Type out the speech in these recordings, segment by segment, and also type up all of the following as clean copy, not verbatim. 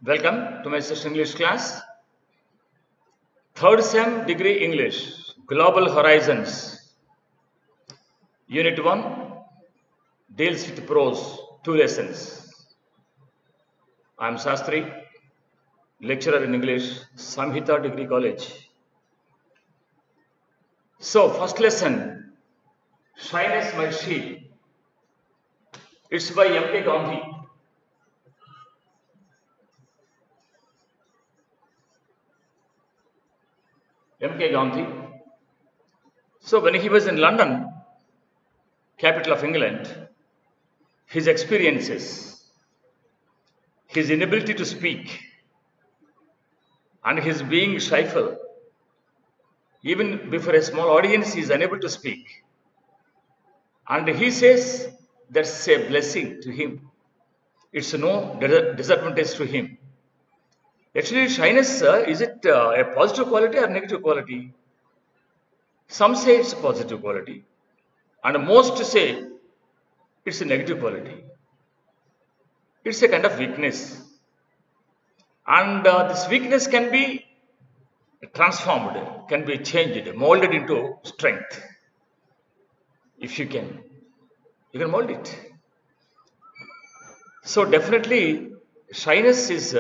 Welcome to my session English class. Third Sem Degree English, Global Horizons. Unit 1 deals with prose, 2 lessons. I am Shastri, lecturer in English, Samhita Degree College. So, first lesson, Shyness My Sheep. It's by M.K. Gandhi. M.K. Gandhi. So, when he was in London, capital of England, his experiences, his inability to speak, and his being shyful, even before a small audience, he is unable to speak. And he says that's a blessing to him. It's no disadvantage to him. Actually, shyness, is it a positive quality or negative quality? Some say it's a positive quality, and most say it's a negative quality. It's a kind of weakness. And this weakness can be transformed, can be changed, molded into strength. If you can mold it. So definitely, shyness is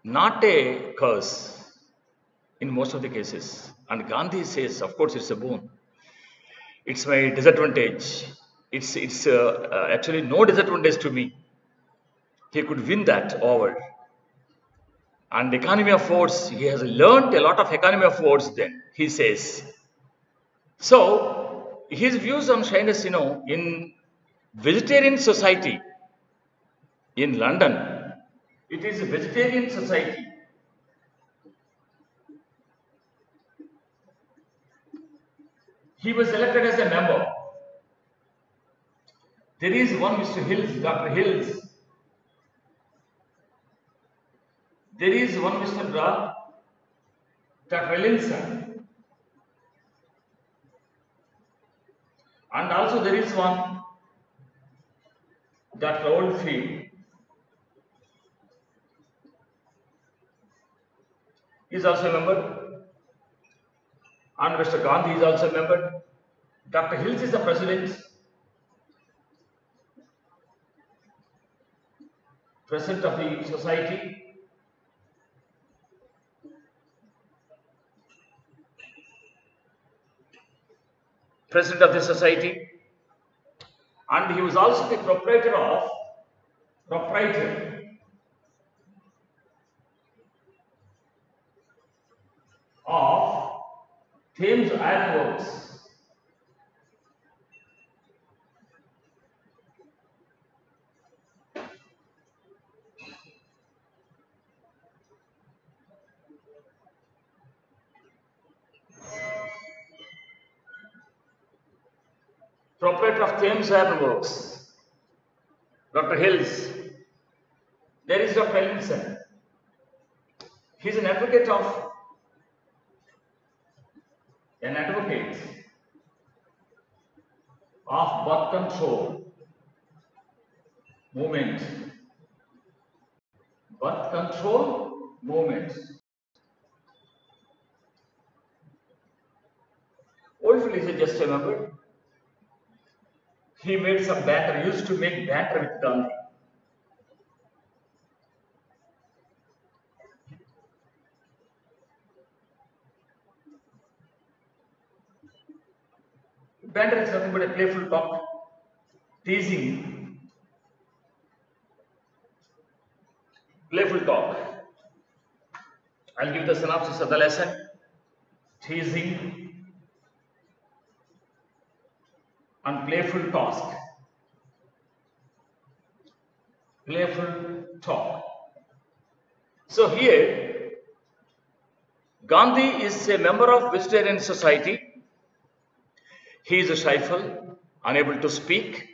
not a curse in most of the cases. And Gandhi says, of course, it's a boon. It's my disadvantage. It's actually no disadvantage to me. He could win that over. And economy of words, he has learned a lot of economy of words then, he says. So, his views on shyness, in vegetarian society in London, it is a vegetarian society. He was elected as a member. There is one Mr. Hills, Dr. Hills. There is one Mr. Dr. Ellinson. And also there is one Dr. Oldfield. He is also a member. And Mr. Gandhi is also a member. Dr. Hills is the president. President of the society. President of the society, and he was also the proprietor of Thames Iron Works. Proprietor of Thames Iron Works, Dr. Hills. There is Dr. Ellinson. He is an advocate of birth control movement. Birth control movement. Oldfield is just a member. He made some banter, used to make banter with Gandhi. Banter is nothing but a playful talk, teasing, playful talk. I'll give the synopsis of the lesson. Teasing and playful task. Playful talk. So here, Gandhi is a member of vegetarian society. He is a shyful, unable to speak.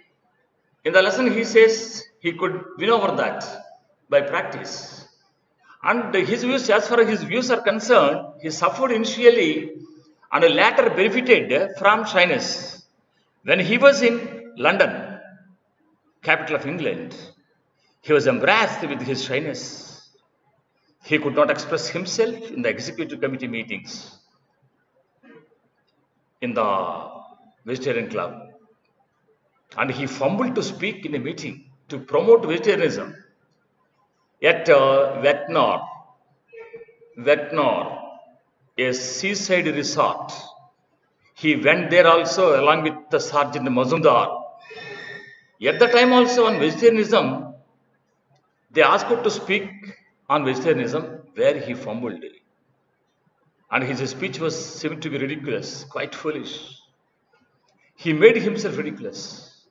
In the lesson, he says he could win over that by practice. And his views, as far as his views are concerned, he suffered initially and later benefited from shyness. When he was in London, capital of England, he was embarrassed with his shyness. He could not express himself in the executive committee meetings in the Vegetarian Club. And he fumbled to speak in a meeting to promote vegetarianism at Vetnor, a seaside resort. He went there also along with the Sergeant Mazumdar. At the time also on vegetarianism, they asked him to speak on vegetarianism where he fumbled. And his speech was seemed to be ridiculous, quite foolish. He made himself ridiculous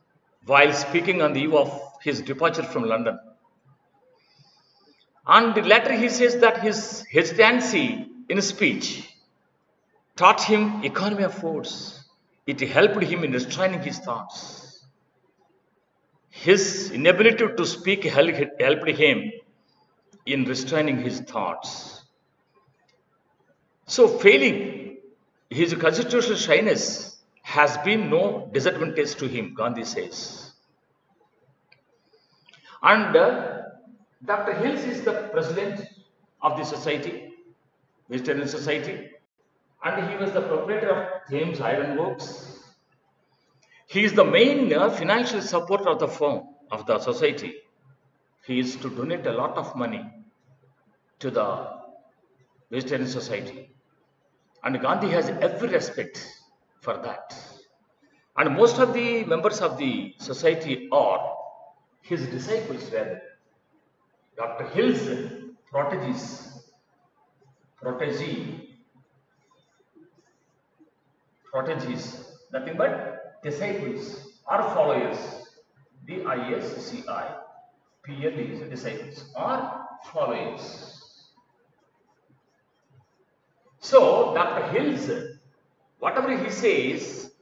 while speaking on the eve of his departure from London. And later he says that his hesitancy in speech taught him economy of words. It helped him in restraining his thoughts. His inability to speak helped him in restraining his thoughts. So failing his constitutional shyness has been no disadvantage to him, Gandhi says. And Dr. Hills is the president of the society, Vegetarian Society, and he was the proprietor of Thames Iron Works. He is the main financial supporter of the firm, of the society. He is to donate a lot of money to the Vegetarian Society. And Gandhi has every respect for that. And most of the members of the society are his disciples rather. Dr. Hill's proteges, nothing but disciples or followers. DISCIPLE, disciples or followers. So, Dr. Hills, whatever he says,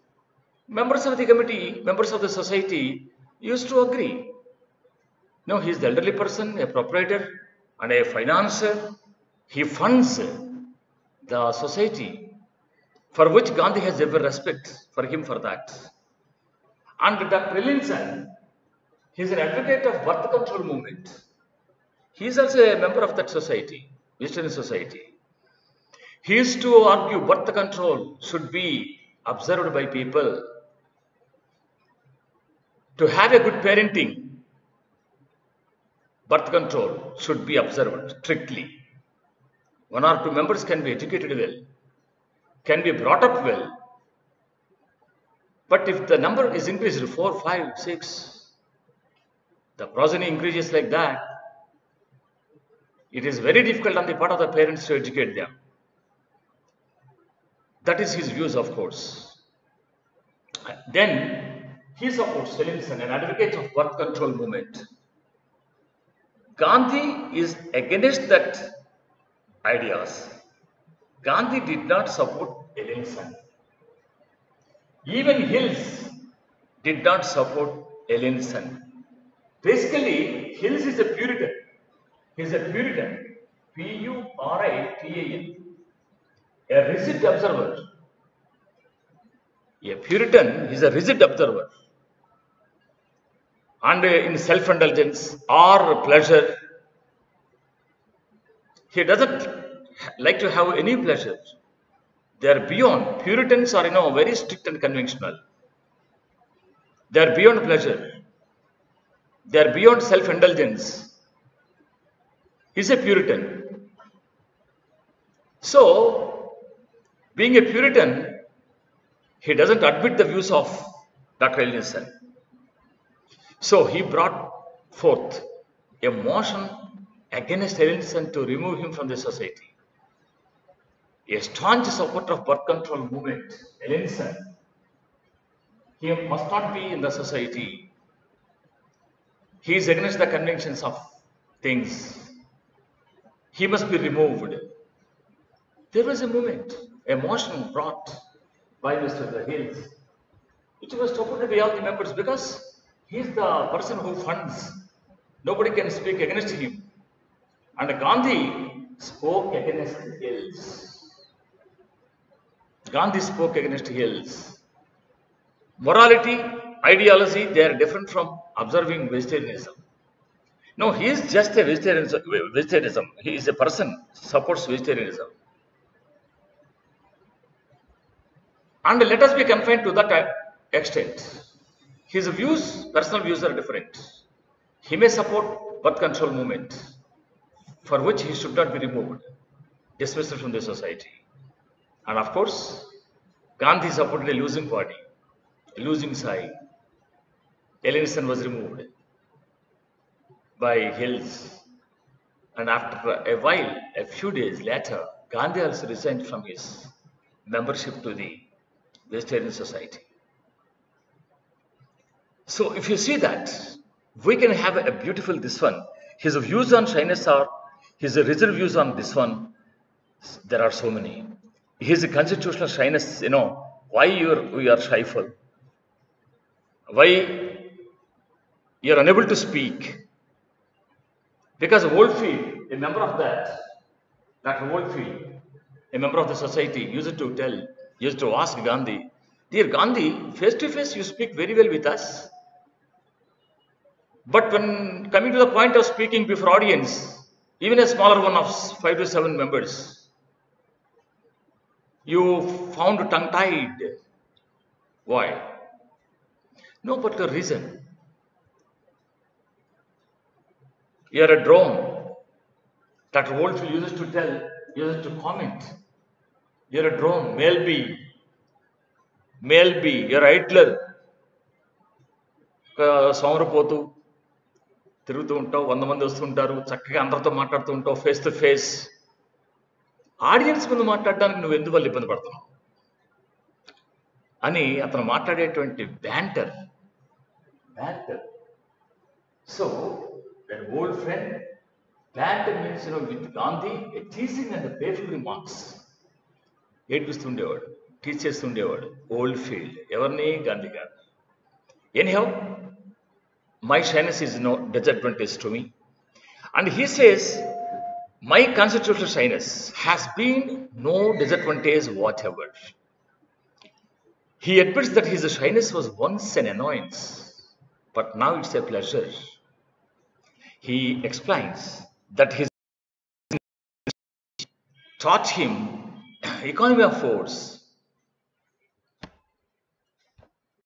members of the committee, members of the society used to agree. No, he is the elderly person, a proprietor and a financier. He funds the society, for which Gandhi has every respect for him for that. And Dr. Ellingson, he is an advocate of birth control movement. He is also a member of that society, Vegetarian Society. He used to argue birth control should be observed by people. To have a good parenting, birth control should be observed strictly. 1 or 2 members can be educated well, can be brought up well. But if the number is increased to 4, 5, 6, the progeny increases like that, it is very difficult on the part of the parents to educate them. That is his views, of course. Then he supports Ellingson, an advocate of birth control movement. Gandhi is against that ideas. Gandhi did not support Ellingson. Even Hills did not support Ellingson. Basically, Hills is a Puritan. He is a Puritan. Puritan. A rigid observer. A Puritan is a rigid observer. And in self-indulgence or pleasure, he doesn't like to have any pleasure. They are beyond. Puritans are, very strict and conventional. They are beyond pleasure. They are beyond self-indulgence. He is a Puritan. So, being a Puritan, he doesn't admit the views of Dr. Ellingson. So he brought forth a motion against Ellingson to remove him from the society. A staunch supporter of birth control movement, Ellingson, he must not be in the society. He is against the conventions of things. He must be removed. There was a movement, a motion brought by Mr. Hills, which was supported by all the members because he is the person who funds. Nobody can speak against him. And Gandhi spoke against Hills. Gandhi spoke against Hills. Morality, ideology, they are different from observing vegetarianism. No, he is just a vegetarianism. He is a person supports vegetarianism. And let us be confined to that extent. His views, personal views are different. He may support birth control movement, for which he should not be removed, dismissed from the society. And of course, Gandhi supported a losing party, a losing side. Ellinson was removed by Hills. And after a while, a few days later, Gandhi also resigned from his membership to the Vegetarian Society. So if you see that, we can have a beautiful this one. His views on shyness are, his reserved views on this one, there are so many. His constitutional shyness, why you are shyful? Why you are unable to speak? Because Oldfield, a member of that, Dr. Oldfield, a member of the society, used to ask Gandhi, "Dear Gandhi, face to face you speak very well with us. But when coming to the point of speaking before audience, even a smaller one of 5 to 7 members, you found tongue-tied. Why? No particular reason. You are a drone." Dr. Oldfield used to comment, "You are a drone, male bee, you are idler, సోమరపోతూ తిరుగుతూ ఉంటావు, 100 మంది వస్తుంటారు, చక్కగా అందరితో మాట్లాడుతూ ఉంటావు face to face. Audience ముందు మాట్లాడడానికి నువ్వు ఎందువల్ల ఇబ్బంది పడుతున్నావు?" అని అతను మాట్లాడేటువంటి banter. So that old friend banter means with Gandhi a teaching and playful remarks. ఏడ్పిస్తుండేవాడు, టీచ్ చేస్తుండేవాడు ఓల్డ్ ఫీల్డ్. ఎవరిని? Gandhi garu. Anyhow, my shyness is no disadvantage to me. And he says, my constitutional shyness has been no disadvantage whatever. He admits that his shyness was once an annoyance, but now it's a pleasure. He explains that his taught him economy of force,